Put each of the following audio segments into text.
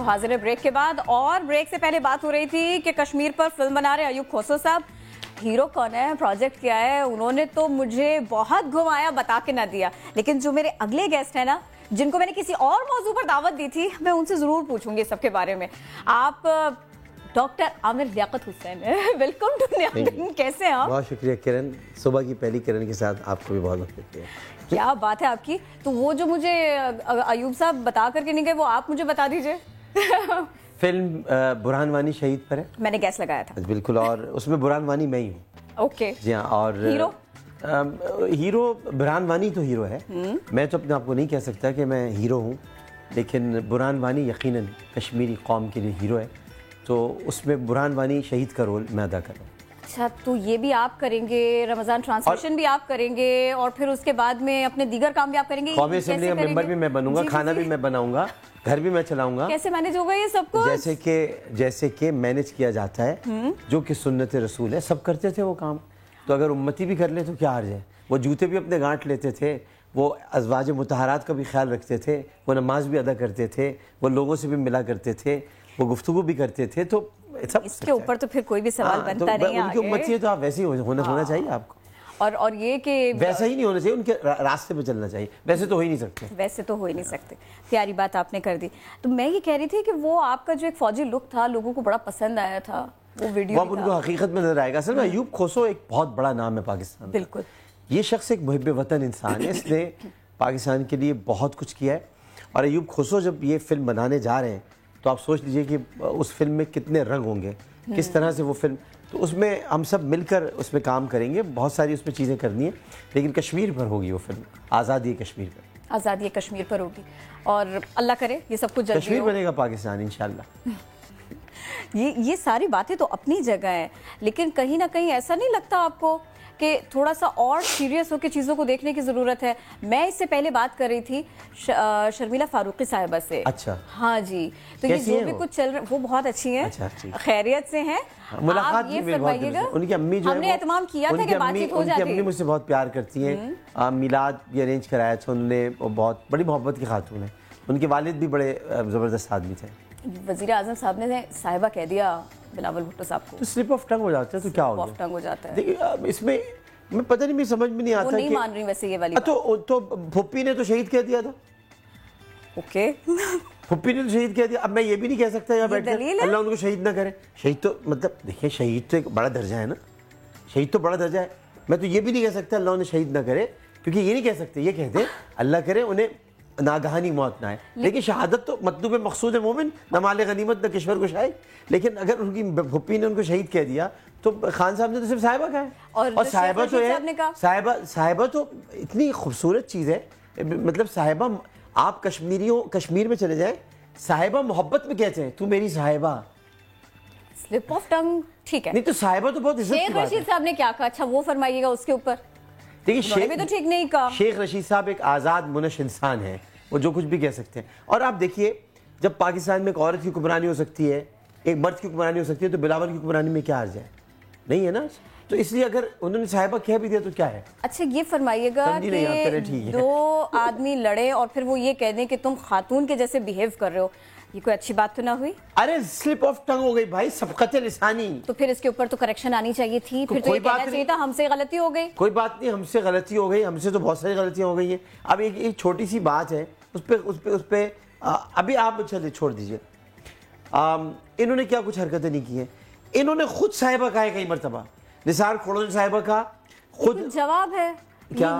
حاضر ہے بریک کے بعد. اور بریک سے پہلے بات ہو رہی تھی کہ کشمیر پر فلم بنا رہے ایوب کھوسو صاحب. ہیرو کون ہے, پروجیکٹ کیا ہے, انہوں نے تو مجھے بہت گھمایا, بتا کے نہ دیا. لیکن جو میرے اگلے گیسٹ ہیں نا, جن کو میں نے کسی اور موضوع پر دعوت دی تھی, میں ان سے ضرور پوچھوں گی سب کے بارے میں. آپ doctor Aamir Liaquat Hussain, welcome to نیاگن. کیسے ہیں آپ؟ بہت شکریہ کرن, صبح کی پہلی کرن کے ساتھ آپ کو بھی بہت بہت شکریہ. کیا بات ہے آپ کی. تو وہ جو مجھے ایوب صاحب بتا کر کے نہیں گئے, وہ آپ مجھے بتا دیجئے. فلم برہان وانی شہید پر ہے, میں نے گیس لگایا تھا. بالکل, اور اس میں برہان وانی میں ہی ہوں. اوکے جی ہاں. اور ہیرو برہان وانی تو ہیرو ہے. میں تو اپنے آپ کو نہیں کہہ سکتا کہ میں ہیرو ہوں, لیکن برہان وانی یقیناً کشمیری قوم کے لیے ہیرو ہے. تو اس میں برہان وانی شہید کا رول میں ادا کر رہا ہوں. اچھا, تو یہ بھی آپ کریں گے, رمضان ٹرانسلیشن بھی آپ کریں گے, اور پھر اس کے بعد میں اپنے دیگر کام بھی آپ کریں گے. قومی اسمبلی کا ممبر بھی میں بنوں گا, کھانا بھی میں بناؤں گا, گھر بھی میں چلاؤں گا. کیسے مینیج ہوگا یہ سب کچھ؟ جیسے کہ مینیج کیا جاتا ہے, جو کہ سنت رسول ہے. سب کرتے تھے وہ کام, تو اگر امتی بھی کر لے تو کیا حرج ہے. وہ جوتے بھی اپنے گانٹ لیتے تھے, وہ ازواج مطہرات کا بھی خیال رکھتے تھے, وہ نماز بھی ادا کرتے تھے, وہ لوگوں سے بھی ملا کرتے تھے, وہ گفتگو بھی کرتے تھے. تو اس کے اوپر تو پھر کوئی بھی سوال بنتا نہیں ہے. ان کی امتی ہے تو آپ ویسے ہی ہونا چاہیے آپ کو. اور یہ کہ ویسا ہی نہیں ہونا چاہیے, ان کے راستے پہ چلنا چاہیے. ویسے تو ہو ہی نہیں سکتے. پیاری بات آپ نے کر دی. تو میں یہ کہہ رہی تھی کہ وہ آپ کا جو ایک فوجی لک تھا, لوگوں کو بڑا پسند آیا تھا, وہ ویڈیو وہ اب ان کو حقیقت میں نظر آئے گا. اصل میں ایوب کھوسو ایک بہت بڑا نام ہے پاکستان. بالکل, یہ شخص ایک محب وطن انسان ہے, اس نے پاکستان کے لیے بہت کچھ کیا ہے. اور ایوب کھوسو جب یہ فلم بنانے جا رہے ہیں تو آپ سوچ لیجئے کہ اس فلم میں کتنے رنگ ہوں گے, کس طرح سے وہ فلم. تو اس میں ہم سب مل کر اس میں کام کریں گے, بہت ساری اس میں چیزیں کرنی ہیں, لیکن کشمیر پر ہوگی وہ فلم, آزادی کشمیر پر. آزادی کشمیر پر ہوگی, اور اللہ کرے یہ سب کچھ جلدی کشمیر بنے گا پاکستان انشاءاللہ. یہ ساری باتیں تو اپنی جگہ ہیں, لیکن کہیں نہ کہیں ایسا نہیں لگتا آپ کو کہ تھوڑا سا اور سیریس ہو کے چیزوں کو دیکھنے کی ضرورت ہے؟ میں اس سے پہلے بات کر رہی تھی شرمیلا فاروقی صاحبہ سے. اچھا, ہاں جی. تو یہ جو بھی کچھ چل رہا ہے وہ بہت اچھی ہیں, خیریت سے ہیں. ملاقات یہ فرمائیے گا. ان کی امی جو ہے, ہم نے اہتمام کیا تھا کہ بات چیت ہو جاتی. ان کی امی مجھ سے بہت پیار کرتی ہیں. میلاد بھی ارینج کرایا تھا انہوں نے, وہ بہت بڑی محبت کی خاتون ہیں. ان کے والد بھی بڑے زبردست آدمی تھے. وزیر اعظم صاحب نے صاحبہ کہہ دیا بلاول بھٹو صاحب کو, تو سلپ آف ٹنگ ہو جاتا ہے. تو کیا ہو ٹنگ ہو جاتا ہے. دیکھیے اس میں میں پتہ نہیں, مجھے سمجھ میں نہیں آتا. وہ نہیں مان رہی ویسے یہ والی. تو پھپھی نے تو شہید کہہ دیا تھا. اوکے, پھپھی نے تو شہید کہہ دیا. اب میں یہ بھی نہیں کہہ سکتا یہاں بیٹھ کر اللہ ان کو شہید نہ کرے. شہید تو مطلب دیکھیں, شہید تو ایک بڑا درجہ ہے نا, شہید تو بڑا درجہ ہے. میں تو یہ بھی نہیں کہہ سکتا اللہ انہیں شہید نہ کرے, کیونکہ یہ نہیں کہہ سکتے, یہ کہتے اللہ کرے انہیں ناگہانی موت نہ آئے. لیکن شہادت تو مطلوب مقصود مومن, نہ مال غنیمت نہ کشور کشائی. لیکن اگر ان کی پھپھی نے ان کو شہید کہہ دیا تو خان صاحب نے تو صرف صاحبہ کہا ہے. اور صاحبہ تو ہے, صاحبہ تو اتنی خوبصورت چیز ہے. مطلب صاحبہ, آپ کشمیر میں چلے جائیں, صاحبہ محبت میں کہتے ہیں تو میری صاحبہ. سلپ آف ٹنگ ٹھیک ہے, نہیں تو صاحبہ تو بہت عزت کی بات ہے. شیخ رشید صاحب نے کیا کہا, اچھا وہ فرمائیے گا اس کے اوپر. شیخ رشید صاحب ایک آزاد منش انسان ہے, وہ جو کچھ بھی کہہ سکتے ہیں. اور آپ دیکھیے, جب پاکستان میں ایک عورت کی حکمرانی ہو سکتی ہے, ایک مرد کی حکمرانی ہو سکتی ہے, تو بلاول کی حکمرانی میں کیا عرض ہے؟ نہیں ہے نا. تو اس لیے اگر انہوں نے صاحبہ کہہ بھی دیا تو کیا ہے. اچھا یہ فرمائیے گا کہ دو آدمی لڑے اور پھر وہ یہ کہہ دیں کہ تم خاتون کے جیسے بیہیو کر رہے ہو, یہ کوئی اچھی بات تو نہ ہوئی؟ ارے سلپ آف ٹنگ ہو گئی بھائی, سبقت لسانی. تو پھر اس کے اوپر تو کریکشن آنی چاہیے تھی. پھر تو یہ کہنا چاہیے تھا ہم سے غلطی ہو گئی. کوئی بات نہیں, ہم سے غلطی ہو گئی, ہم سے تو بہت ساری غلطیاں ہو گئی ہیں. اب ایک چھوٹی سی بات ہے, اس پہ ابھی آپ چلے چھوڑ دیجئے. انہوں نے کیا کچھ حرکتیں نہیں کی ہیں. انہوں نے خود صاحبہ کہا ہے کئی مرتبہ, نثار کھوڑو نے صاحبہ کہا خود. جواب ہے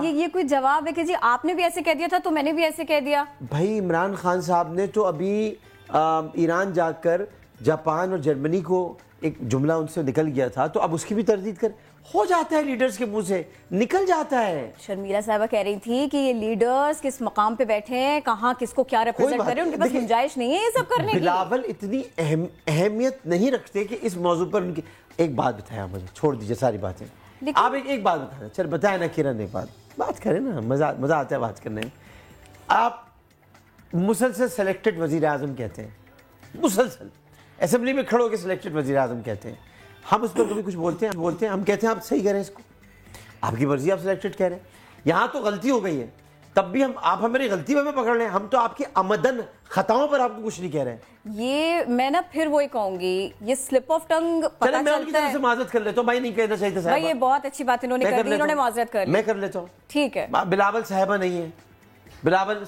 یہ کوئی جواب ہے کہ جی آپ نے بھی ایسے کہہ دیا تھا تو میں نے بھی ایسے کہہ دیا؟ بھائی عمران خان صاحب نے تو ابھی ایران جا کر جاپان اور جرمنی کو ایک جملہ ان سے نکل گیا تھا, تو اب اس کی بھی تردید کر. ہو جاتا ہے لیڈرز کے منہ سے, نکل جاتا ہے. شرمیلا صاحبہ کہہ رہی تھی کہ یہ لیڈرز کس مقام پہ بیٹھے ہیں, کہاں کس کو کیا ریپرزینٹ کریں, ان کے پاس گنجائش نہیں ہے یہ سب کرنے کی. بلاول اتنی اہمیت نہیں رکھتے کہ اس موضوع پر ان کی. ایک بات بتایا مجھے, چھوڑ دیجئے ساری باتیں. آپ ایک بات بتانا, چل بتائیں نا کرن, ایک بات کریں نا, مزہ آتا ہے بات کرنے میں. آپ مسلسل سلیکٹڈ وزیر اعظم کہتے ہیں, مسلسل اسمبلی میں کھڑو کے سلیکٹڈ وزیر اعظم کہتے ہیں. ہم اس پر کبھی کچھ بولتے ہیں, ہم کہتے ہیں آپ صحیح کریں اس کو, آپ کی مرضی, آپ سلیکٹڈ کہہ رہے ہیں. یہاں تو غلطی ہو گئی ہے, تب بھی آپ ہماری غلطی میں پکڑ لیں, ہم تو آپ کی آمدن خطاؤں پر آپ کو کچھ نہیں کہہ رہے ہیں. یہ میں نا پھر وہی کہوں گی, یہ سلپ آف ٹنگ پتہ میں ان کی طرف سے معذرت کر لیتا ہوں, بھائی نہیں کہنا چاہیے تھا بھائی, یہ بہت اچھی بات انہوں نے کر دی, انہوں نے معذرت کر لی, میں کر لیتا ہوں. ٹھیک ہے, بلاول صاحبہ نہیں ہے, بلاول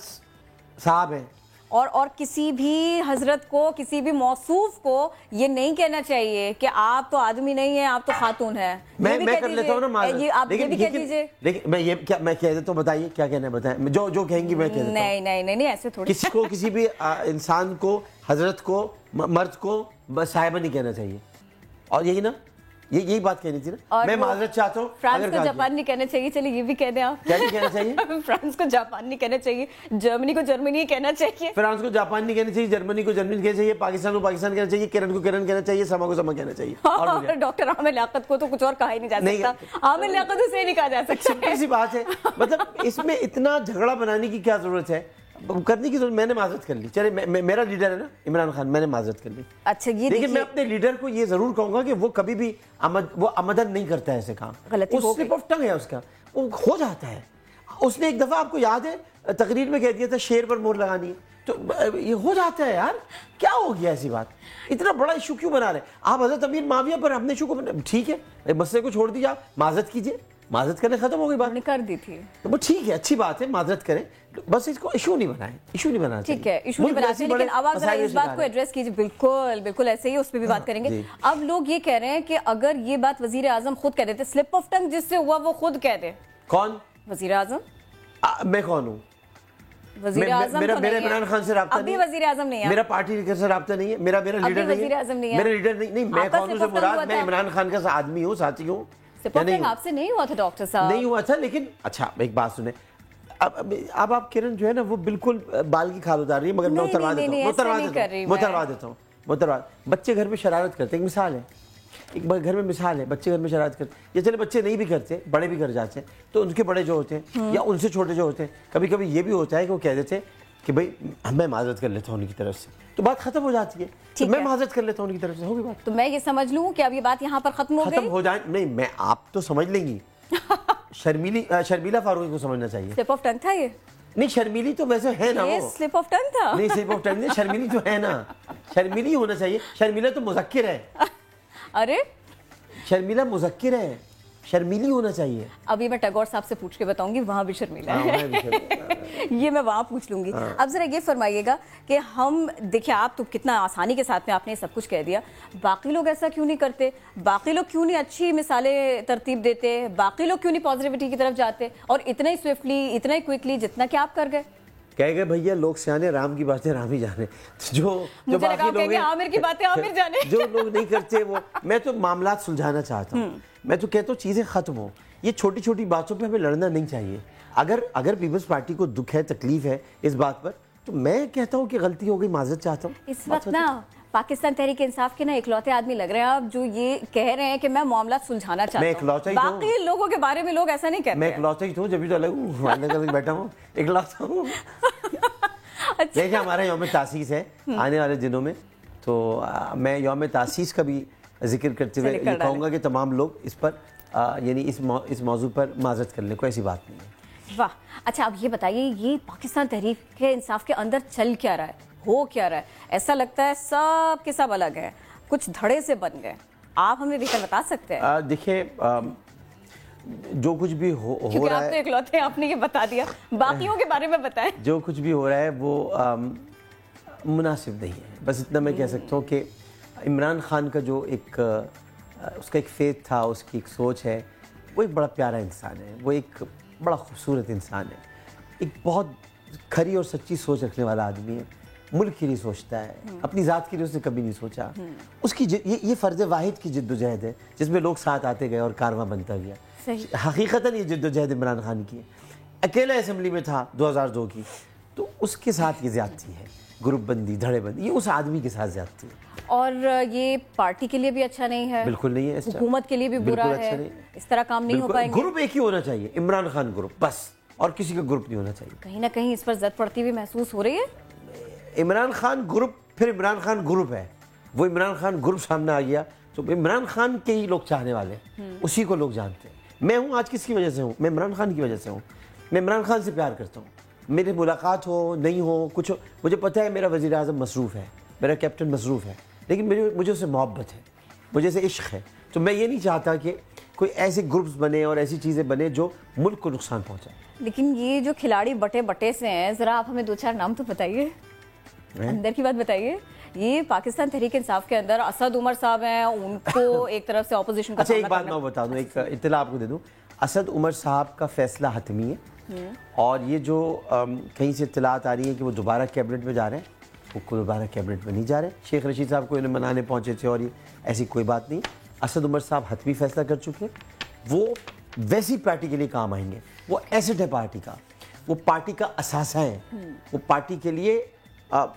صاحب ہیں. اور کسی بھی حضرت کو, کسی بھی موصوف کو یہ نہیں کہنا چاہیے کہ آپ تو آدمی نہیں ہیں, آپ تو خاتون ہیں. میں کر لیتا ہوں نا معذرت, آپ یہ بھی کہہ دیجیے. لیکن میں کہہ دیتا ہوں, بتائیے کیا کہنا ہے, بتائیں جو کہیں گی میں کہہ دیتا ہوں. نہیں ایسے تھوڑی, کسی کو, کسی بھی انسان کو, حضرت کو, مرد کو صاحبہ نہیں کہنا چاہیے, اور یہی نا, یہی بات کہنی تھی نا. میں معذرت چاہتا ہوں. فرانس کو جاپان نہیں کہنا چاہیے, چلیے یہ بھی کہہ دیں آپ. کیا نہیں کہنا چاہیے؟ فرانس کو جاپان نہیں کہنا چاہیے, جرمنی کو جرمنی کہنا چاہیے. فرانس کو جاپان نہیں کہنا چاہیے, جرمنی کو جرمنی کہنا چاہیے, پاکستان کو پاکستان کہنا چاہیے, کرن کو کرن کہنا چاہیے, سما کو سما کہنا چاہیے. اور ڈاکٹر عامر لیاقت کو تو کچھ اور کہا ہی نہیں جا سکتا, عامر لیاقت اسے نہیں کہا جا سکتا. سمپل سی بات ہے, مطلب اس میں اتنا جھگڑا بنانے کی کیا ضرورت ہے, کرنے کی ضرورت. میں نے معذرت کر لی, چلے میرا لیڈر ہے نا عمران خان, میں نے معذرت کر لی. اچھا یہ لیکن میں اپنے لیڈر کو یہ ضرور کہوں گا کہ وہ کبھی بھی وہ آمدن نہیں کرتا ہے ایسے کام. وہ سلپ آف ٹنگ ہے اس کا, وہ ہو جاتا ہے. اس نے ایک دفعہ, آپ کو یاد ہے تقریر میں کہہ دیا تھا شیر پر مہر لگانی ہے, تو یہ ہو جاتا ہے یار. کیا ہو گیا ایسی بات, اتنا بڑا ایشو کیوں بنا رہے ہیں آپ؟ حضرت امیر معاویہ پر ہم نے ایشو کو ٹھیک ہے, مسئلے کو چھوڑ دیجیے, آپ معذرت کیجیے, معذرت کرنے ختم ہو گئی بات. کر دی تھی وہ ٹھیک ہے, اچھی بات ہے, معذرت کریں, بس اس کو ایشو نہیں بنائیں, ایشو نہیں بنانا ٹھیک ہے, ایشو نہیں بناتے, لیکن اب آپ ذرا اس بات کو ایڈریس کیجیے. بالکل ایسے ہی, اس پہ بھی بات کریں گے. اب لوگ یہ کہہ رہے ہیں کہ اگر یہ بات وزیر اعظم خود کہہ دیتے, سلپ آف ٹنگ جس سے ہوا وہ خود کہہ دے. کون؟ وزیر اعظم. میں کون ہوں؟ وزیر اعظم میرا عمران خان سے رابطہ نہیں ہے, ابھی وزیر اعظم نہیں ہے, میرا پارٹی لیڈر سے رابطہ نہیں ہے, میرا لیڈر نہیں ہے, میرا لیڈر نہیں. میں کون ہوں سے مراد میں عمران خان کا آدمی ہوں, ساتھی ہوں. آپ سے نہیں ہوا تھا ڈاکٹر صاحب؟ نہیں ہوا تھا, لیکن اچھا ایک بات سنیں, اب آپ کرن جو ہے نا وہ بالکل بال کی کھال اتار رہی ہے, مگر میں اتروا دیتا ہوں. بچے گھر میں شرارت کرتے, ایک مثال ہے, ایک گھر میں مثال ہے, بچے گھر میں شرارت کرتے, یا چلے بچے نہیں بھی کرتے, بڑے بھی کر جاتے ہیں, تو ان کے بڑے جو ہوتے ہیں یا ان سے چھوٹے جو ہوتے ہیں, کبھی کبھی یہ بھی ہوتا ہے کہ وہ کہہ دیتے کہ بھائی میں معذرت کر لیتا ہوں ان کی طرف سے, تو بات ختم ہو جاتی ہے. تو میں معذرت کر لیتا ہوں ان کی طرف سے, ہوگی بات. تو میں یہ سمجھ لوں کہ اب یہ بات یہاں پر ختم ہو جائے. نہیں, میں آپ تو سمجھ لیں گی, شرمیلا فاروقی کو سمجھنا چاہیے. سلپ آف ٹنگ تھا یہ؟ نہیں, شرمیلی تو ویسے ہے نا, وہ سلپ آف ٹنگ تھا. نہیں, سلپ آف ٹنگ نہیں, شرمیلی تو ہے نا, شرمیلی ہونا چاہیے. شرمیلا تو مذکر ہے. ارے شرمیلا مذکر ہے, شرمیلی ہونا چاہیے. ابھی میں ٹیگور صاحب سے پوچھ کے بتاؤں گی, وہاں بھی شرمیلا ہے. یہ میں وہاں پوچھ لوں گی. اب ذرا یہ فرمائیے گا کہ ہم دیکھیں, آپ تو کتنا آسانی کے ساتھ میں آپ نے سب کچھ کہہ دیا, باقی لوگ ایسا کیوں نہیں کرتے؟ باقی لوگ کیوں نہیں اچھی مثالیں ترتیب دیتے؟ باقی لوگ کیوں نہیں پازیٹیوٹی کی طرف جاتے, اور اتنا ہی سوئفٹلی, اتنا ہی کوئکلی جتنا کہ آپ کر گئے؟ کہہ گئے بھیا لوگ سیانے, رام کی باتیں رام ہی جانے. جو باقی لوگ ہیں عامر کی باتیں عامر جانے, جو لوگ نہیں کرتے وہ. میں تو معاملات سلجھانا چاہتا ہوں, میں تو کہتا ہوں چیزیں ختم ہوں. یہ چھوٹی چھوٹی باتوں پہ ہمیں لڑنا نہیں چاہیے. اگر پیپلز پارٹی کو دکھ ہے, تکلیف ہے اس بات پر, تو میں کہتا ہوں کہ غلطی ہو گئی, معذرت چاہتا ہوں. اس وقت نا پاکستان تحریک انصاف کے نا اکلوتے آدمی لگ رہے ہیں آپ جو یہ کہہ رہے ہیں کہ میں معاملات سلجھانا چاہتا ہوں. باقی لوگوں کے بارے میں لوگ ایسا نہیں کہتے. میں اکلوتا ہی تو ہوں, جبھی تو الگ ہوں, بیٹھا ہوں, اکلوتا ہوں. دیکھیں ہمارا یوم تاسیس ہے آنے والے دنوں میں, تو میں یوم تاسیس کا بھی ذکر کرتے ہوئے یہ کہوں گا کہ تمام لوگ اس پر یعنی اس موضوع پر معذرت کر لیں, کوئی ایسی بات نہیں ہے. واہ. اچھا اب یہ بتائیے, یہ پاکستان تحریک انصاف کے اندر چل کیا رہا ہے, ہو کیا رہا ہے؟ ایسا لگتا ہے سب کے سب الگ ہیں, کچھ دھڑے سے بن گئے. آپ ہمیں بھی بتا سکتے ہیں؟ دیکھیں جو کچھ بھی ہو رہا ہے, آپ تو اکلوتے ہیں, آپ نے یہ بتا دیا, باقیوں کے بارے میں بتائیں. جو کچھ بھی ہو رہا ہے وہ مناسب نہیں ہے. بس اتنا میں کہہ سکتا ہوں کہ عمران خان کا جو ایک اس کا ایک فیتھ تھا, اس کی ایک سوچ ہے, وہ ایک بڑا پیارا انسان ہے, وہ ایک بڑا خوبصورت انسان ہے, ایک بہت کھری اور سچی سوچ رکھنے والا آدمی ہے. ملک کے لیے سوچتا ہے, اپنی ذات کے لیے اس نے کبھی نہیں سوچا. اس کی یہ فرض واحد کی جد و جہد ہے جس میں لوگ ساتھ آتے گئے اور کارواں بنتا گیا. حقیقتاً یہ جد و جہد عمران خان کی ہے. اکیلا اسمبلی میں تھا 2002 کی, تو اس کے ساتھ یہ زیادتی ہے, گروپ بندی, دھڑے بندی, یہ اس آدمی کے ساتھ زیادتی ہے. اور یہ پارٹی کے لیے بھی اچھا نہیں ہے, بالکل نہیں ہے, حکومت کے لیے بھی برا ہے, اس طرح کام نہیں ہو پائیں گے. گروپ ایک ہی ہونا چاہیے, عمران خان گروپ بس, اور کسی کا گروپ نہیں ہونا چاہیے. کہیں نہ کہیں اس پر زد پڑتی ہوئی محسوس ہو رہی ہے. عمران خان گروپ, پھر عمران خان گروپ ہے, وہ عمران خان گروپ سامنے آ گیا تو عمران خان کے ہی لوگ چاہنے والے, اسی کو لوگ جانتے ہیں. میں ہوں آج کس کی وجہ سے ہوں, میں عمران خان کی وجہ سے ہوں. میں عمران خان سے پیار کرتا ہوں, میری ملاقات ہو نہیں ہو کچھ ہو, مجھے پتہ ہے میرا وزیر اعظم مصروف ہے, میرا کیپٹن مصروف ہے, لیکن مجھے اس سے محبت ہے, مجھے سے عشق ہے. تو میں یہ نہیں چاہتا کہ کوئی ایسے گروپس بنے اور ایسی چیزیں بنے جو ملک کو نقصان پہنچائے. لیکن یہ جو کھلاڑی بٹے سے ہیں, ذرا آپ ہمیں 2-4 نام تو بتائیے, اندر کی بات بتائیے. یہ پاکستان تحریک انصاف کے اندر اسد عمر صاحب ہیں, ان کو ایک طرف سے اپوزیشن کا. اچھا ایک بات میں بتا دوں, ایک اطلاع آپ کو دے دوں, اسد عمر صاحب کا فیصلہ حتمی ہے, اور یہ جو کہیں سے اطلاعات آ رہی ہیں کہ وہ دوبارہ کیبنٹ میں جا رہے ہیں, وہ دوبارہ کیبنٹ میں نہیں جا رہے. شیخ رشید صاحب کو انہیں منانے پہنچے تھے اور یہ ایسی کوئی بات نہیں. اسد عمر صاحب حتمی فیصلہ کر چکے, وہ ویسی پارٹی کے لیے کام آئیں گے, وہ ایسٹ ہے پارٹی کا, وہ پارٹی کا اثاثہ ہے, وہ پارٹی کے لیے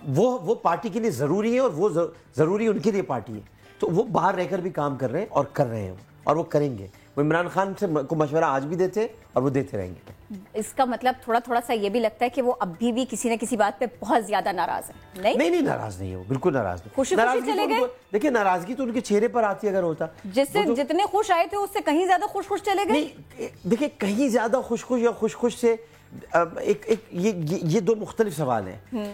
وہ پارٹی کے لیے ضروری ہے, اور وہ ضروری ان کے لیے پارٹی ہے. تو وہ باہر رہ کر بھی کام کر رہے ہیں اور کر رہے ہیں, اور وہ کریں گے. وہ عمران خان سے کو مشورہ آج بھی دیتے ہیں اور وہ دیتے رہیں گے. اس کا مطلب تھوڑا سا یہ بھی لگتا ہے کہ وہ اب بھی کسی نہ کسی بات پہ بہت زیادہ ناراض ہیں. نہیں ناراض نہیں ہے, وہ بالکل ناراض نہیں. خوشی چلے گئے. دیکھیں ناراضگی تو ان کے چہرے پر آتی اگر ہوتا, جس سے جتنے خوش آئے تھے اس سے کہیں زیادہ خوش چلے گئے. دیکھیں کہیں زیادہ خوش یا خوش سے یہ دو مختلف سوال ہیں.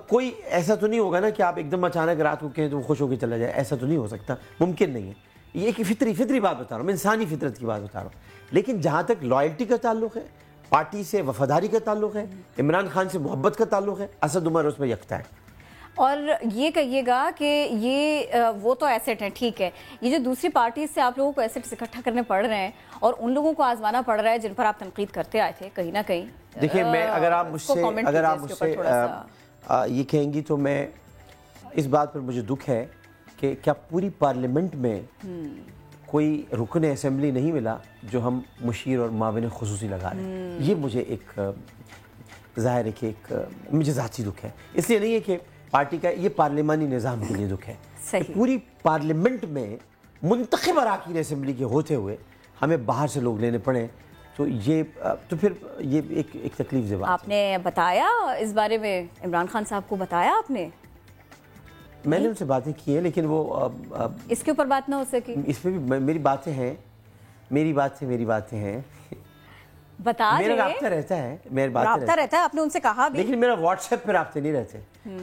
کوئی ایسا تو نہیں ہوگا نا کہ آپ ایک دم اچانک رات کو کہیں تو وہ خوش ہو کے چلا جائے, ایسا تو نہیں ہو سکتا, ممکن نہیں ہے. یہ ایک فطری بات بتا رہا ہوں میں, انسانی فطرت کی بات بتا رہا ہوں. لیکن جہاں تک لائلٹی کا تعلق ہے, پارٹی سے وفاداری کا تعلق ہے, عمران خان سے محبت کا تعلق ہے, اسد عمر اس میں یکتا ہے. اور یہ کہیے گا کہ یہ وہ تو ایسٹ ہیں, ٹھیک ہے, یہ جو دوسری پارٹیز سے آپ لوگوں کو ایسٹس اکٹھا کرنے پڑ رہے ہیں اور ان لوگوں کو آزمانا پڑ رہا ہے جن پر آپ تنقید کرتے آئے تھے کہیں نہ کہیں. دیکھیں میں اگر آپ مجھ سے یہ کہیں گی تو میں اس بات پر مجھے دکھ ہے کہ کیا پوری پارلیمنٹ میں کوئی رکن اسمبلی نہیں ملا جو ہم مشیر اور معاون خصوصی لگا رہے ہیں. یہ مجھے ایک ظاہر ہے کہ ایک مجھے ذاتی دکھ ہے. اس لیے نہیں ہے کہ پارٹی کا, یہ پارلیمانی نظام کے لیے دکھ ہے. پوری پارلیمنٹ میں منتخب اراکین اسمبلی کے ہوتے ہوئے ہمیں باہر سے لوگ لینے پڑے, تو پھر یہ ایک تکلیف دہ بات. آپ نے بتایا اس بارے میں, عمران خان صاحب کو بتایا آپ نے؟ میں نے ان سے باتیں کی ہیں, لیکن وہ اس کے اوپر بات نہ ہو سکی. اس پہ بھی میری باتیں ہیں, میری باتیں ہیں. بتا میرا رابطہ رہتا ہے, رابطہ رہتا ہے, آپ نے ان سے کہا بھی. لیکن میرا واٹس ایپ پہ رابطے نہیں رہتے.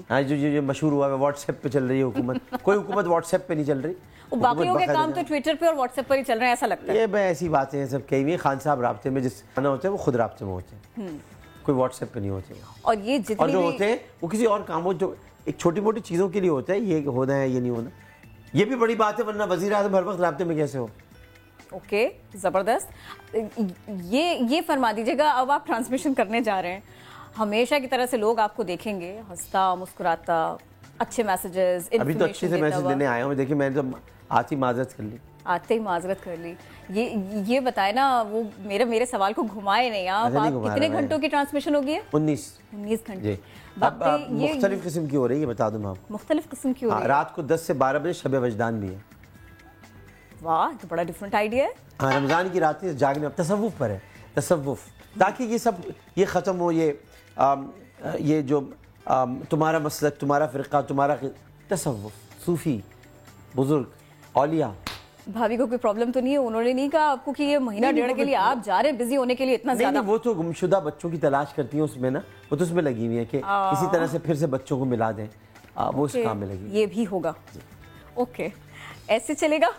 ہاں جو مشہور ہوا ہے واٹس ایپ پہ چل رہی ہے حکومت, کوئی حکومت واٹس ایپ پہ نہیں چل رہی. باقیوں کے کام تو ٹویٹر پہ اور واٹس ایپ پر ہی چل رہے ہیں, ایسا لگتا ہے. یہ میں ایسی باتیں ہیں سب کہیں. خان صاحب رابطے میں جس آنا ہوتے ہیں وہ خود رابطے میں ہوتے ہیں, کوئی واٹس ایپ پہ نہیں ہوتے. اور یہ جتنے جو ہوتے ہیں وہ کسی اور کاموں, جو ایک چھوٹی موٹی چیزوں کے لیے ہوتا ہے, یہ ہونا ہے یہ نہیں ہونا, یہ بھی بڑی بات ہے, ورنہ وزیر اعظم ہر وقت رابطے میں کیسے ہو. اوکے, زبردست. یہ فرما دیجیے گا, اب آپ ٹرانسمیشن کرنے جا رہے ہیں, ہمیشہ کی طرح سے لوگ آپ کو دیکھیں گے ہنستا مسکراتا, اچھے میسیجز, ابھی تو اچھے سے میسیج دینے آیا ہوں. دیکھیں میں نے تو آتی معذرت کر لی, آتے ہی معذرت کر لی. یہ بتائے نا, وہ میرے سوال کو گھمائے نہیں آپ. کتنے گھنٹوں کی ٹرانسمیشن ہوگی؟ 19 گھنٹے. مختلف قسم کی ہو رہی ہے, بتا دوں میں آپ کو. مختلف قسم کی ہو رہی ہے. رات کو 10 سے 12 بجے شب وجدان بھی ہے. واہ, تو بڑا ڈیفرنٹ آئیڈیا ہے. ہاں, رمضان کی راتیں جاگنے, تصوف پر ہے, تصوف, تاکہ یہ سب یہ ختم ہو. یہ جو تمہارا مسلک, تمہارا فرقہ, تمہارا تصوف, صوفی, بزرگ, اولیاء. بھابھی کو کوئی پرابلم تو نہیں ہے؟ انہوں نے نہیں کہا آپ کو کہ یہ مہینہ ڈیڑھ کے لیے آپ جا رہے ہیں بزی ہونے کے لیے اتنا زیادہ؟ وہ تو گمشدہ بچوں کی تلاش کرتی ہیں اس میں نا, وہ تو اس میں لگی ہوئی ہے کہ اسی طرح سے پھر سے بچوں کو ملا دیں, وہ اس کام میں لگی. یہ بھی ہوگا. اوکے, ایسے چلے گا؟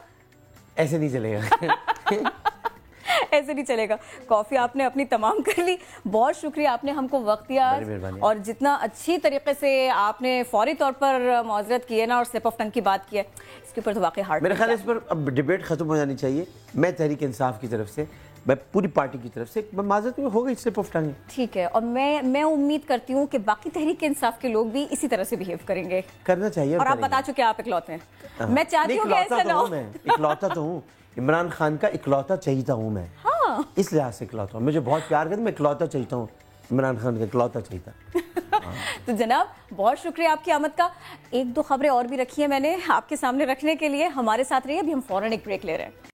ایسے نہیں چلے گا. ایسے نہیں چلے گا. کافی آپ نے اپنی تمام کر لی. بہت شکریہ, آپ نے ہم کو وقت دیا, اور جتنا اچھی طریقے سے آپ نے فوری طور پر معذرت کی ہے نا, اور سلپ آف ٹنگ کی بات کی ہے, اس کے اوپر تو واقعی ہارڈ. میرے خیال ہے اس پر اب ڈیبیٹ ختم ہو جانی چاہیے. میں تحریک انصاف کی طرف سے, میں پوری پارٹی کی طرف سے معذرت میں ہو گئی, سلپ آف ٹنگ. ٹھیک ہے, اور میں امید کرتی ہوں کہ باقی تحریک انصاف کے لوگ بھی اسی طرح سے بہیو کریں گے. کرنا چاہیے. اور آپ بتا چکے آپ اکلوتے ہیں. میں چاہتی ہوں کہ ایسا نہ ہو. اکلوتا تو ہوں, عمران خان کا اکلوتا چاہیتا ہوں میں. اس لحاظ سے اکلوتا ہوں, مجھے بہت پیار کرتا, میں اکلوتا چاہیتا ہوں, عمران خان کا اکلوتا چاہیتا. تو جناب بہت شکریہ آپ کی آمد کا. 1-2 خبریں اور بھی رکھی ہیں میں نے آپ کے سامنے رکھنے کے لیے, ہمارے ساتھ رہیے. ابھی ہم فوراً ایک بریک لے رہے ہیں.